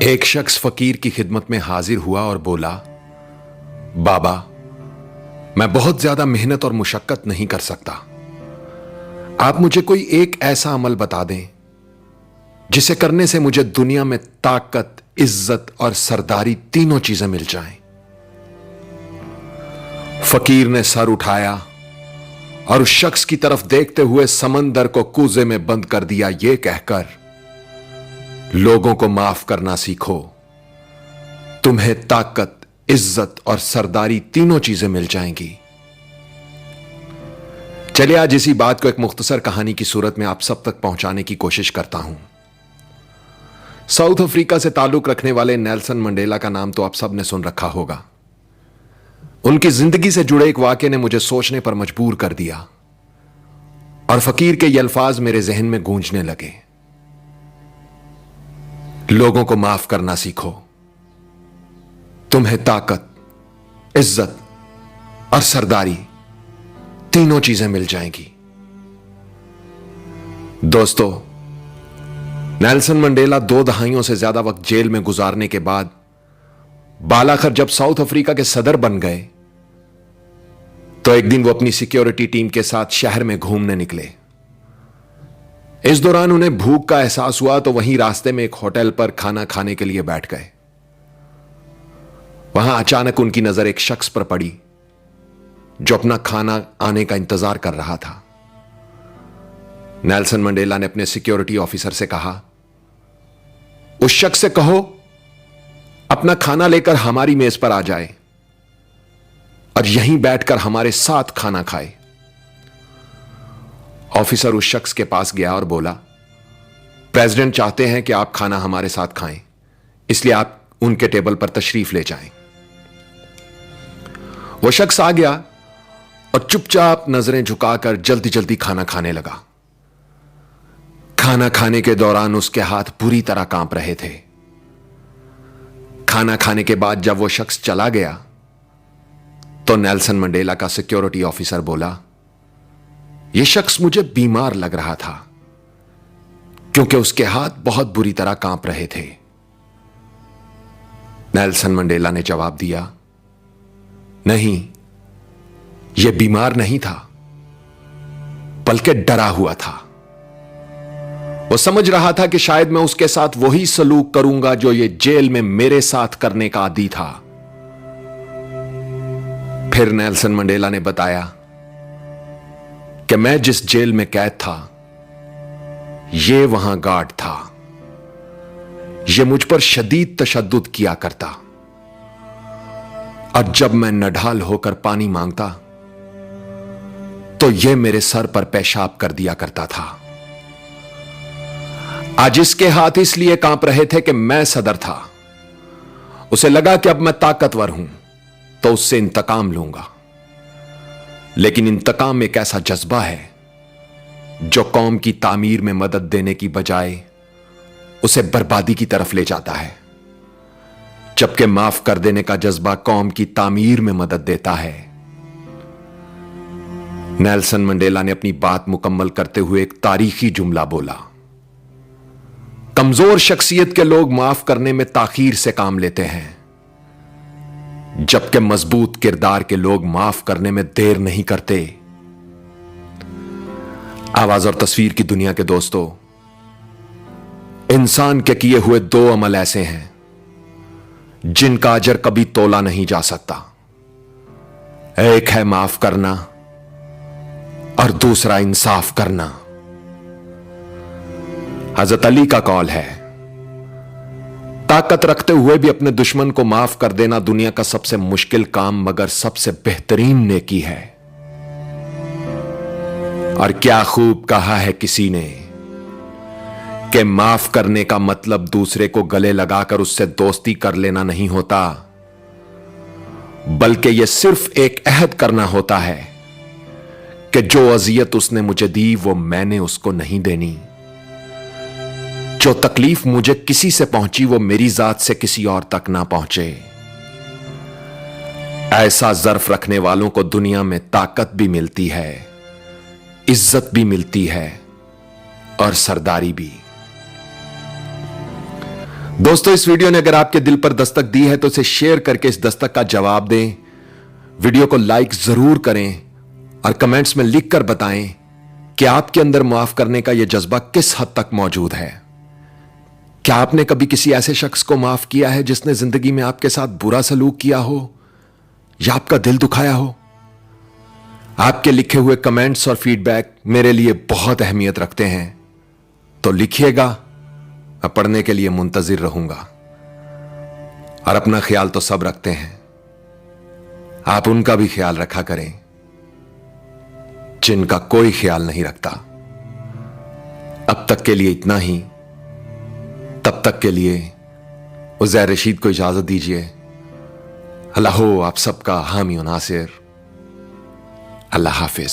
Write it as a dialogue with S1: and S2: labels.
S1: एक शख्स फकीर की खिदमत में हाजिर हुआ और बोला, बाबा, मैं बहुत ज्यादा मेहनत और मुशक्कत नहीं कर सकता। आप मुझे कोई एक ऐसा अमल बता दें जिसे करने से मुझे दुनिया में ताकत, इज्जत और सरदारी तीनों चीजें मिल जाएं। फकीर ने सर उठाया और उस शख्स की तरफ देखते हुए समंदर को कूजे में बंद कर दिया, यह कहकर, लोगों को माफ करना सीखो, तुम्हें ताकत, इज्जत और सरदारी तीनों चीजें मिल जाएंगी। चलिए आज इसी बात को एक मुख्तसर कहानी की सूरत में आप सब तक पहुंचाने की कोशिश करता हूं। साउथ अफ्रीका से ताल्लुक रखने वाले नेल्सन मंडेला का नाम तो आप सब ने सुन रखा होगा। उनकी जिंदगी से जुड़े एक वाक़े ने मुझे सोचने पर मजबूर कर दिया और फकीर के ये अल्फाज मेरे जहन में गूंजने लगे। लोगों को माफ करना सीखो, तुम्हें ताकत, इज्जत और सरदारी तीनों चीजें मिल जाएंगी। दोस्तों, नेल्सन मंडेला 2 दहाइयों से ज्यादा वक्त जेल में गुजारने के बाद बालाखर जब साउथ अफ्रीका के सदर बन गए तो एक दिन वो अपनी सिक्योरिटी टीम के साथ शहर में घूमने निकले। इस दौरान उन्हें भूख का एहसास हुआ तो वहीं रास्ते में एक होटल पर खाना खाने के लिए बैठ गए। वहां अचानक उनकी नजर एक शख्स पर पड़ी जो अपना खाना आने का इंतजार कर रहा था। नेल्सन मंडेला ने अपने सिक्योरिटी ऑफिसर से कहा, उस शख्स से कहो अपना खाना लेकर हमारी मेज पर आ जाए और यहीं बैठकर हमारे साथ खाना खाए। ऑफिसर उस शख्स के पास गया और बोला, प्रेसिडेंट चाहते हैं कि आप खाना हमारे साथ खाएं, इसलिए आप उनके टेबल पर तशरीफ ले जाएं। वो शख्स आ गया और चुपचाप नजरें झुकाकर जल्दी जल्दी खाना खाने लगा। खाना खाने के दौरान उसके हाथ बुरी तरह कांप रहे थे। खाना खाने के बाद जब वो शख्स चला गया तो नेल्सन मंडेला का सिक्योरिटी ऑफिसर बोला, यह शख्स मुझे बीमार लग रहा था क्योंकि उसके हाथ बहुत बुरी तरह कांप रहे थे। नेल्सन मंडेला ने जवाब दिया, नहीं, यह बीमार नहीं था बल्कि डरा हुआ था। वो समझ रहा था कि शायद मैं उसके साथ वही सलूक करूंगा जो ये जेल में मेरे साथ करने का आदी था। फिर नेल्सन मंडेला ने बताया कि मैं जिस जेल में कैद था ये वहां गार्ड था। ये मुझ पर शदीद तशद्दुद किया करता और जब मैं नढाल होकर पानी मांगता तो यह मेरे सर पर पेशाब कर दिया करता था। आज इसके हाथ इसलिए कांप रहे थे कि मैं सदर था। उसे लगा कि अब मैं ताकतवर हूं तो उससे इंतकाम लूंगा, लेकिन इंतकाम एक ऐसा जज्बा है जो कौम की तामीर में मदद देने की बजाय उसे बर्बादी की तरफ ले जाता है, जबकि माफ कर देने का जज्बा कौम की तामीर में मदद देता है। नेल्सन मंडेला ने अपनी बात मुकम्मल करते हुए एक तारीखी जुमला बोला, कमजोर शख्सियत के लोग माफ करने में ताखीर से काम लेते हैं, जबकि मजबूत किरदार के लोग माफ करने में देर नहीं करते। आवाज और तस्वीर की दुनिया के दोस्तों, इंसान के किए हुए 2 अमल ऐसे हैं जिनका अजर कभी तोला नहीं जा सकता। एक है माफ करना और दूसरा इंसाफ करना। हजरत अली का कौल है, ताकत रखते हुए भी अपने दुश्मन को माफ कर देना दुनिया का सबसे मुश्किल काम मगर सबसे बेहतरीन नेकी है। और क्या खूब कहा है किसी ने कि माफ करने का मतलब दूसरे को गले लगाकर उससे दोस्ती कर लेना नहीं होता, बल्कि यह सिर्फ एक अहद करना होता है कि जो अजियत उसने मुझे दी वो मैंने उसको नहीं देनी। जो तकलीफ मुझे किसी से पहुंची वो मेरी जात से किसी और तक ना पहुंचे। ऐसा ज़र्फ रखने वालों को दुनिया में ताकत भी मिलती है, इज्जत भी मिलती है और सरदारी भी। दोस्तों, इस वीडियो ने अगर आपके दिल पर दस्तक दी है तो इसे शेयर करके इस दस्तक का जवाब दें। वीडियो को लाइक जरूर करें और कमेंट्स में लिखकर बताएं कि आपके अंदर माफ करने का यह जज्बा किस हद तक मौजूद है। क्या आपने कभी किसी ऐसे शख्स को माफ किया है जिसने जिंदगी में आपके साथ बुरा सलूक किया हो या आपका दिल दुखाया हो? आपके लिखे हुए कमेंट्स और फीडबैक मेरे लिए बहुत अहमियत रखते हैं, तो लिखिएगा, मैं पढ़ने के लिए मुंतजिर रहूंगा। और अपना ख्याल तो सब रखते हैं, आप उनका भी ख्याल रखा करें जिनका कोई ख्याल नहीं रखता। अब तक के लिए इतना ही। तब तक के लिए उज़ैर रशीद को इजाजत दीजिए। अल्लाह हो आप सबका हामी और नासिर। अल्लाह हाफिज।